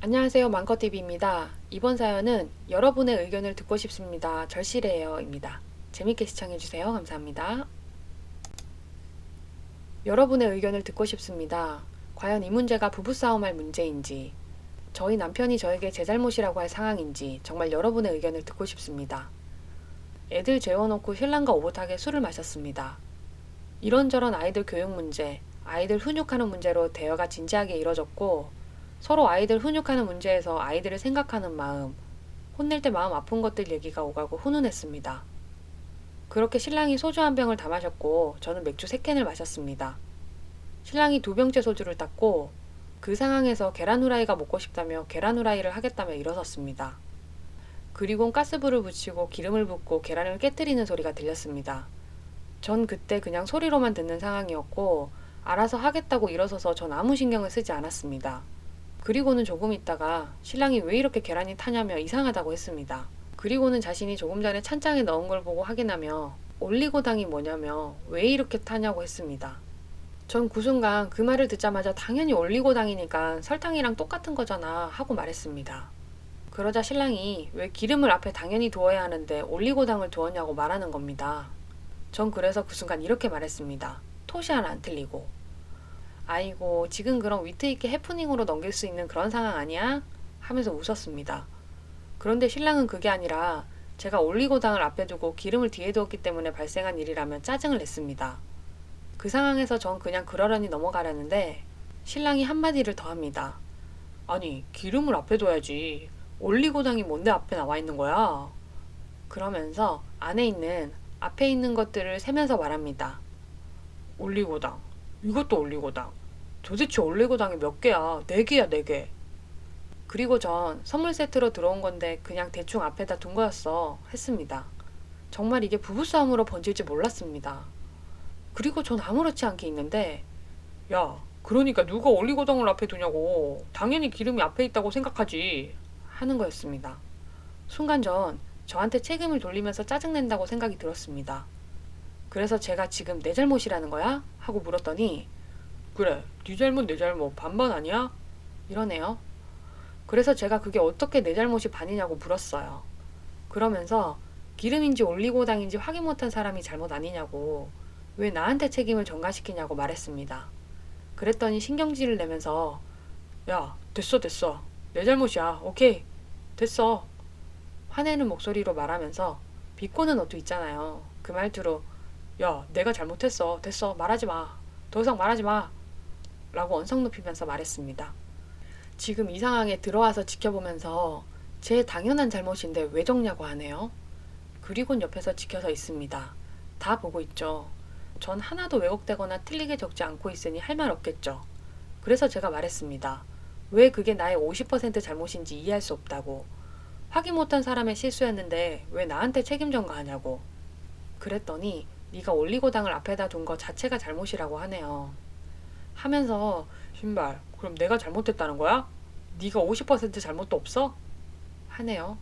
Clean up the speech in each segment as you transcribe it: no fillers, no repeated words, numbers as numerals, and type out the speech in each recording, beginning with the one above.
안녕하세요. 망커TV입니다. 이번 사연은 여러분의 의견을 듣고 싶습니다. 절실해요. 입니다. 재밌게 시청해주세요. 감사합니다. 여러분의 의견을 듣고 싶습니다. 과연 이 문제가 부부싸움할 문제인지, 저희 남편이 저에게 제 잘못이라고 할 상황인지 정말 여러분의 의견을 듣고 싶습니다. 애들 재워놓고 신랑과 오붓하게 술을 마셨습니다. 이런저런 아이들 교육 문제, 아이들 훈육하는 문제로 대화가 진지하게 이뤄졌고, 서로 아이들 훈육하는 문제에서 아이들을 생각하는 마음, 혼낼 때 마음 아픈 것들 얘기가 오가고 훈훈했습니다. 그렇게 신랑이 소주 한 병을 다 마셨고 저는 맥주 3캔을 마셨습니다. 신랑이 2병째 소주를 땄고 그 상황에서 계란 후라이가 먹고 싶다며 계란 후라이를 하겠다며 일어섰습니다. 그리곤 가스불을 붙이고 기름을 붓고 계란을 깨뜨리는 소리가 들렸습니다. 전 그때 그냥 소리로만 듣는 상황이었고 알아서 하겠다고 일어서서 전 아무 신경을 쓰지 않았습니다. 그리고는 조금 있다가 신랑이 왜 이렇게 계란이 타냐며 이상하다고 했습니다. 그리고는 자신이 조금 전에 찬장에 넣은 걸 보고 확인하며 올리고당이 뭐냐며 왜 이렇게 타냐고 했습니다. 전 그 순간 그 말을 듣자마자 당연히 올리고당이니까 설탕이랑 똑같은 거잖아 하고 말했습니다. 그러자 신랑이 왜 기름을 앞에 당연히 두어야 하는데 올리고당을 두었냐고 말하는 겁니다. 전 그래서 그 순간 이렇게 말했습니다. 토시 하나 안 틀리고. 아이고, 지금 그럼 위트있게 해프닝으로 넘길 수 있는 그런 상황 아니야? 하면서 웃었습니다. 그런데 신랑은 그게 아니라 제가 올리고당을 앞에 두고 기름을 뒤에 두었기 때문에 발생한 일이라며 짜증을 냈습니다. 그 상황에서 전 그냥 그러려니 넘어가려는데 신랑이 한마디를 더 합니다. 아니, 기름을 앞에 둬야지. 올리고당이 뭔데 앞에 나와 있는 거야? 그러면서 앞에 있는 것들을 세면서 말합니다. 올리고당. 이것도 올리고당. 도대체 올리고당이 몇 개야? 4개야, 4개. 그리고 전 선물 세트로 들어온 건데 그냥 대충 앞에다 둔 거였어. 했습니다. 정말 이게 부부싸움으로 번질 줄 몰랐습니다. 그리고 전 아무렇지 않게 있는데, 야, 그러니까 누가 올리고당을 앞에 두냐고. 당연히 기름이 앞에 있다고 생각하지. 하는 거였습니다. 순간 전 저한테 책임을 돌리면서 짜증낸다고 생각이 들었습니다. 그래서 제가 지금 내 잘못이라는 거야? 하고 물었더니 그래, 네 잘못 내 잘못 반반 아니야? 이러네요. 그래서 제가 그게 어떻게 내 잘못이 반이냐고 물었어요. 그러면서 기름인지 올리고당인지 확인 못한 사람이 잘못 아니냐고 왜 나한테 책임을 전가시키냐고 말했습니다. 그랬더니 신경질을 내면서 야, 됐어 됐어. 내 잘못이야. 오케이. 됐어. 화내는 목소리로 말하면서 비꼬는 어투 있잖아요. 그 말투로 야, 내가 잘못했어. 됐어. 말하지 마. 더 이상 말하지 마. 라고 언성 높이면서 말했습니다. 지금 이 상황에 들어와서 지켜보면서 제 당연한 잘못인데 왜 적냐고 하네요. 그리곤 옆에서 지켜서 있습니다. 다 보고 있죠. 전 하나도 왜곡되거나 틀리게 적지 않고 있으니 할 말 없겠죠. 그래서 제가 말했습니다. 왜 그게 나의 50% 잘못인지 이해할 수 없다고. 확인 못한 사람의 실수였는데 왜 나한테 책임 전가하냐고. 그랬더니 네가 올리고당을 앞에다 둔 거 자체가 잘못이라고 하네요. 하면서 신발, 그럼 내가 잘못했다는 거야? 네가 50% 잘못도 없어? 하네요.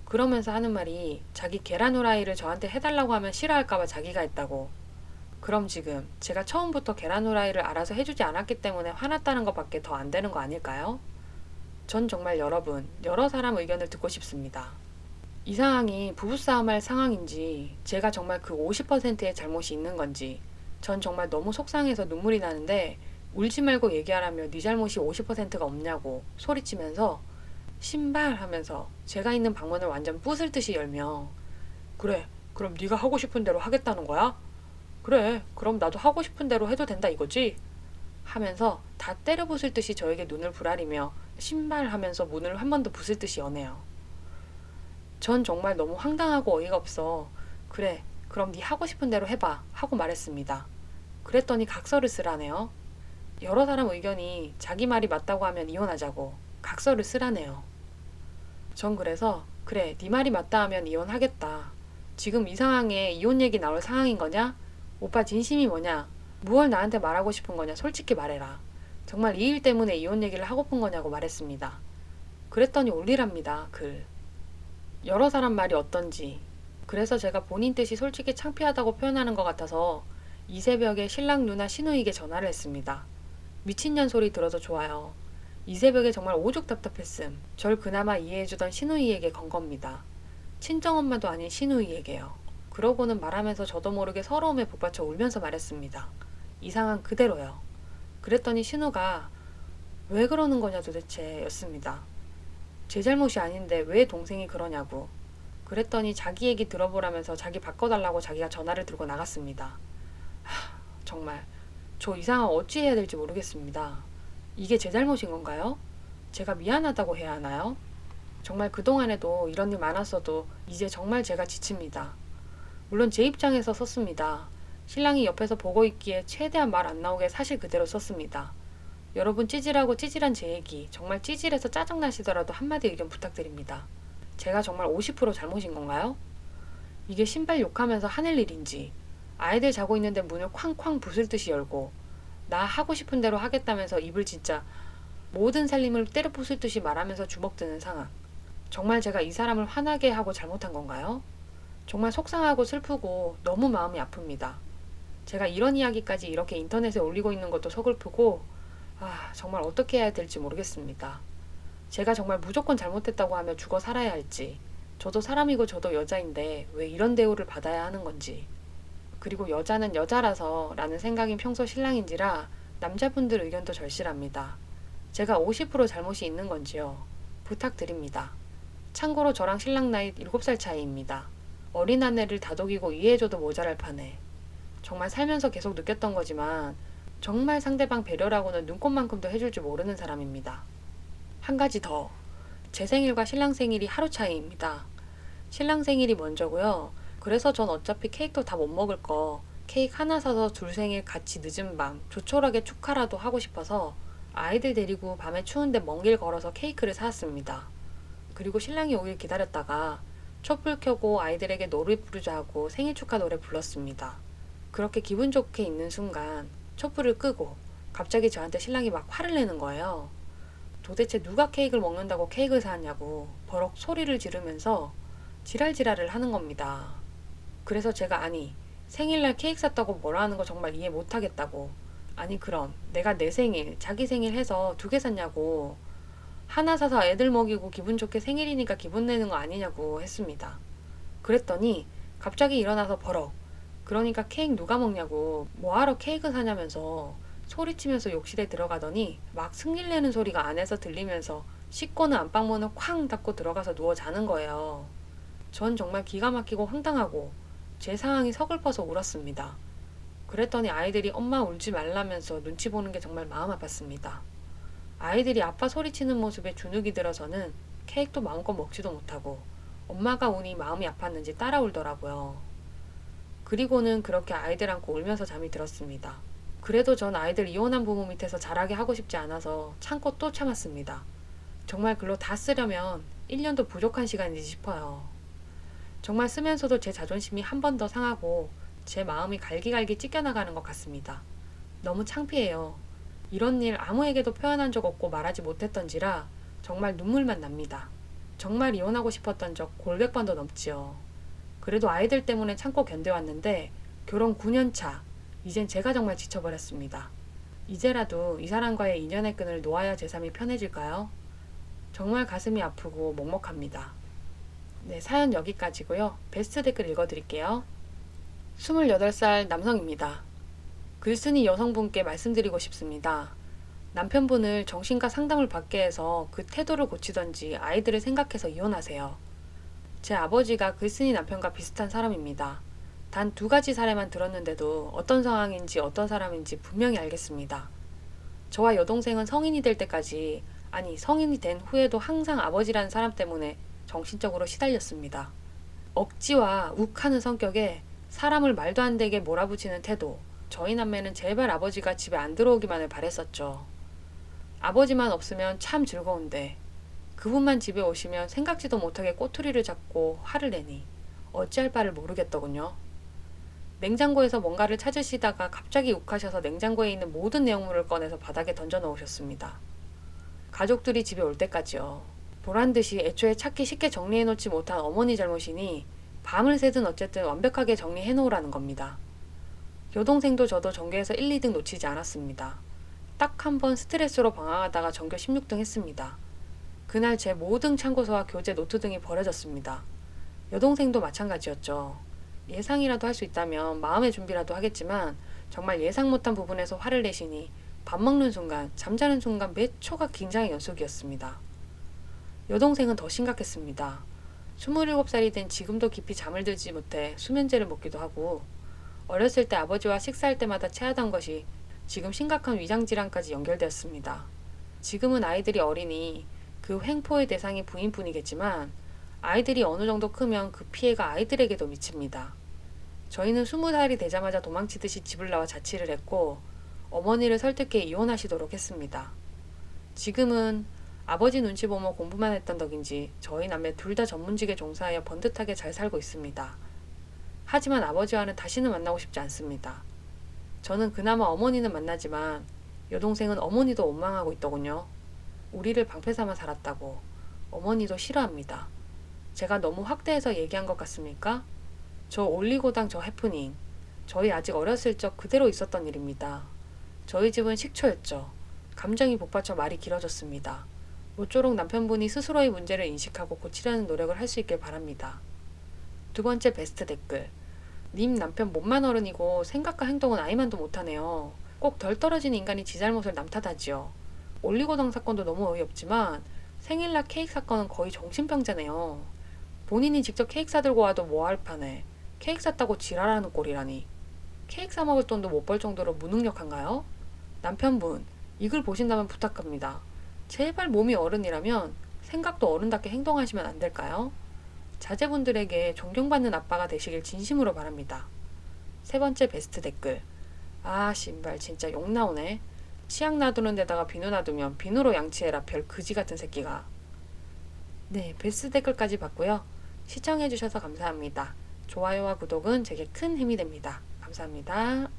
그러면서 하는 말이 자기 계란 후라이를 저한테 해달라고 하면 싫어할까봐 자기가 했다고. 그럼 지금 제가 처음부터 계란 후라이를 알아서 해주지 않았기 때문에 화났다는 것밖에 더 안 되는 거 아닐까요? 전 정말 여러 사람 의견을 듣고 싶습니다. 이 상황이 부부싸움 할 상황인지 제가 정말 그 50%의 잘못이 있는 건지 전 정말 너무 속상해서 눈물이 나는데 울지 말고 얘기하라며 네 잘못이 50%가 없냐고 소리치면서 신발 하면서 제가 있는 방문을 완전 부술 듯이 열며 그래, 그럼 네가 하고 싶은 대로 하겠다는 거야? 그래, 그럼 나도 하고 싶은 대로 해도 된다 이거지? 하면서 다 때려 부술 듯이 저에게 눈을 부라리며 신발 하면서 문을 한 번 더 부술 듯이 여네요. 전 정말 너무 황당하고 어이가 없어 그래, 그럼 네 하고 싶은 대로 해봐 하고 말했습니다. 그랬더니 각서를 쓰라네요. 여러 사람 의견이 자기 말이 맞다고 하면 이혼하자고 각서를 쓰라네요. 전 그래서 그래, 네 말이 맞다 하면 이혼하겠다. 지금 이 상황에 이혼 얘기 나올 상황인 거냐? 오빠 진심이 뭐냐? 무얼 나한테 말하고 싶은 거냐? 솔직히 말해라. 정말 이 일 때문에 이혼 얘기를 하고픈 거냐고 말했습니다. 그랬더니 올리랍니다. 글. 여러 사람 말이 어떤지. 그래서 제가 본인 뜻이 솔직히 창피하다고 표현하는 것 같아서 이 새벽에 신랑 누나 시누이에게 전화를 했습니다. 미친년 소리 들어도 좋아요. 이 새벽에 정말 오죽 답답했음. 절 그나마 이해해주던 시누이에게 건 겁니다. 친정엄마도 아닌 시누이에게요. 그러고는 말하면서 저도 모르게 서러움에 북받쳐 울면서 말했습니다. 이 상황 그대로요. 그랬더니 신우가 왜 그러는 거냐 도대체 였습니다. 제 잘못이 아닌데 왜 동생이 그러냐고. 그랬더니 자기 얘기 들어보라면서 자기 바꿔달라고 자기가 전화를 들고 나갔습니다. 정말 저 이 상황 어찌 해야 될지 모르겠습니다. 이게 제 잘못인 건가요? 제가 미안하다고 해야 하나요? 정말 그동안에도 이런 일 많았어도 이제 정말 제가 지칩니다. 물론 제 입장에서 썼습니다. 신랑이 옆에서 보고 있기에 최대한 말 안 나오게 사실 그대로 썼습니다. 여러분 찌질하고 찌질한 제 얘기 정말 찌질해서 짜증나시더라도 한마디 의견 부탁드립니다. 제가 정말 50% 잘못인 건가요? 이게 신발 욕하면서 하늘 일인지 아이들 자고 있는데 문을 쾅쾅 부술 듯이 열고 나 하고 싶은 대로 하겠다면서 입을 진짜 모든 살림을 때려 부술 듯이 말하면서 주먹 드는 상황. 정말 제가 이 사람을 화나게 하고 잘못한 건가요? 정말 속상하고 슬프고 너무 마음이 아픕니다. 제가 이런 이야기까지 이렇게 인터넷에 올리고 있는 것도 서글프고 정말 어떻게 해야 될지 모르겠습니다. 제가 정말 무조건 잘못했다고 하며 죽어 살아야 할지, 저도 사람이고 저도 여자인데 왜 이런 대우를 받아야 하는 건지, 그리고 여자는 여자라서 라는 생각인 평소 신랑인지라 남자분들 의견도 절실합니다. 제가 50% 잘못이 있는 건지요? 부탁드립니다. 참고로 저랑 신랑 나이 7살 차이입니다. 어린 아내를 다독이고 이해해줘도 모자랄 판에. 정말 살면서 계속 느꼈던 거지만 정말 상대방 배려라고는 눈꽃만큼도 해줄 줄 모르는 사람입니다. 한 가지 더. 제 생일과 신랑 생일이 하루 차이입니다. 신랑 생일이 먼저고요. 그래서 전 어차피 케이크도 다 못 먹을 거 케이크 하나 사서 둘 생일 같이 늦은 밤 조촐하게 축하라도 하고 싶어서 아이들 데리고 밤에 추운데 먼 길 걸어서 케이크를 사왔습니다. 그리고 신랑이 오길 기다렸다가 촛불 켜고 아이들에게 노래 부르자 하고 생일 축하 노래 불렀습니다. 그렇게 기분 좋게 있는 순간 촛불을 끄고 갑자기 저한테 신랑이 막 화를 내는 거예요. 도대체 누가 케이크를 먹는다고 케이크를 사왔냐고 버럭 소리를 지르면서 지랄지랄을 하는 겁니다. 그래서 제가 생일날 케이크 샀다고 뭐라 하는 거 정말 이해 못하겠다고. 아니 그럼 내가 내 생일 자기 생일 해서 2개 샀냐고. 하나 사서 애들 먹이고 기분 좋게 생일이니까 기분 내는 거 아니냐고 했습니다. 그랬더니 갑자기 일어나서 버럭 그러니까 케이크 누가 먹냐고 뭐하러 케이크 사냐면서 소리치면서 욕실에 들어가더니 막 승질내는 소리가 안에서 들리면서 씻고는 안방문을 쾅 닫고 들어가서 누워 자는 거예요. 전 정말 기가 막히고 황당하고 제 상황이 서글퍼서 울었습니다. 그랬더니 아이들이 엄마 울지 말라면서 눈치 보는 게 정말 마음 아팠습니다. 아이들이 아빠 소리치는 모습에 주눅이 들어서는 케이크도 마음껏 먹지도 못하고 엄마가 우니 마음이 아팠는지 따라 울더라고요. 그리고는 그렇게 아이들 안고 울면서 잠이 들었습니다. 그래도 전 아이들 이혼한 부모 밑에서 자라게 하고 싶지 않아서 참고 또 참았습니다. 정말 글로 다 쓰려면 1년도 부족한 시간이지 싶어요. 정말 쓰면서도 제 자존심이 한 번 더 상하고 제 마음이 갈기갈기 찢겨나가는 것 같습니다. 너무 창피해요. 이런 일 아무에게도 표현한 적 없고 말하지 못했던지라 정말 눈물만 납니다. 정말 이혼하고 싶었던 적 골백 번도 넘지요. 그래도 아이들 때문에 참고 견뎌왔는데 결혼 9년 차, 이젠 제가 정말 지쳐버렸습니다. 이제라도 이 사람과의 인연의 끈을 놓아야 제 삶이 편해질까요? 정말 가슴이 아프고 먹먹합니다. 네, 사연 여기까지고요. 베스트 댓글 읽어드릴게요. 28살 남성입니다. 글쓴이 여성분께 말씀드리고 싶습니다. 남편분을 정신과 상담을 받게 해서 그 태도를 고치던지 아이들을 생각해서 이혼하세요. 제 아버지가 글쓴이 남편과 비슷한 사람입니다. 단 2가지 사례만 들었는데도 어떤 상황인지 어떤 사람인지 분명히 알겠습니다. 저와 여동생은 성인이 될 때까지, 성인이 된 후에도 항상 아버지라는 사람 때문에 정신적으로 시달렸습니다. 억지와 욱하는 성격에 사람을 말도 안 되게 몰아붙이는 태도. 저희 남매는 제발 아버지가 집에 안 들어오기만을 바랬었죠. 아버지만 없으면 참 즐거운데 그분만 집에 오시면 생각지도 못하게 꼬투리를 잡고 화를 내니 어찌할 바를 모르겠더군요. 냉장고에서 뭔가를 찾으시다가 갑자기 욱하셔서 냉장고에 있는 모든 내용물을 꺼내서 바닥에 던져 놓으셨습니다. 가족들이 집에 올 때까지요. 보란듯이 애초에 찾기 쉽게 정리해놓지 못한 어머니 잘못이니 밤을 새든 어쨌든 완벽하게 정리해놓으라는 겁니다. 여동생도 저도 전교에서 1, 2등 놓치지 않았습니다. 딱 한 번 스트레스로 방황하다가 전교 16등 했습니다. 그날 제 모든 참고서와 교재 노트 등이 버려졌습니다. 여동생도 마찬가지였죠. 예상이라도 할 수 있다면 마음의 준비라도 하겠지만 정말 예상 못한 부분에서 화를 내시니 밥 먹는 순간, 잠자는 순간 몇 초가 긴장의 연속이었습니다. 여동생은 더 심각했습니다. 27살이 된 지금도 깊이 잠을 들지 못해 수면제를 먹기도 하고 어렸을 때 아버지와 식사할 때마다 체하던 것이 지금 심각한 위장질환까지 연결되었습니다. 지금은 아이들이 어리니 그 횡포의 대상이 부인뿐이겠지만 아이들이 어느 정도 크면 그 피해가 아이들에게도 미칩니다. 저희는 20살이 되자마자 도망치듯이 집을 나와 자취를 했고 어머니를 설득해 이혼하시도록 했습니다. 지금은 아버지 눈치 보며 공부만 했던 덕인지 저희 남매 둘 다 전문직에 종사하여 번듯하게 잘 살고 있습니다. 하지만 아버지와는 다시는 만나고 싶지 않습니다. 저는 그나마 어머니는 만나지만 여동생은 어머니도 원망하고 있더군요. 우리를 방패 삼아 살았다고. 어머니도 싫어합니다. 제가 너무 확대해서 얘기한 것 같습니까? 저 올리고당 저 해프닝. 저희 아직 어렸을 적 그대로 있었던 일입니다. 저희 집은 식초였죠. 감정이 복받쳐 말이 길어졌습니다. 모쪼록 남편분이 스스로의 문제를 인식하고 고치려는 노력을 할 수 있길 바랍니다. 두 번째 베스트 댓글. 님 남편 몸만 어른이고 생각과 행동은 아이만도 못하네요. 꼭 덜 떨어진 인간이 지 잘못을 남 탓하지요. 올리고당 사건도 너무 어이없지만 생일날 케이크 사건은 거의 정신병자네요. 본인이 직접 케이크 사들고 와도 뭐할 판에 케이크 샀다고 지랄하는 꼴이라니. 케이크 사 먹을 돈도 못 벌 정도로 무능력한가요? 남편분, 이 글 보신다면 부탁합니다. 제발 몸이 어른이라면 생각도 어른답게 행동하시면 안 될까요? 자제분들에게 존경받는 아빠가 되시길 진심으로 바랍니다. 세 번째 베스트 댓글. 아 신발 진짜 욕 나오네. 치약 놔두는 데다가 비누 놔두면 비누로 양치해라 별 그지 같은 새끼가. 네, 베스트 댓글까지 봤고요. 시청해주셔서 감사합니다. 좋아요와 구독은 제게 큰 힘이 됩니다. 감사합니다.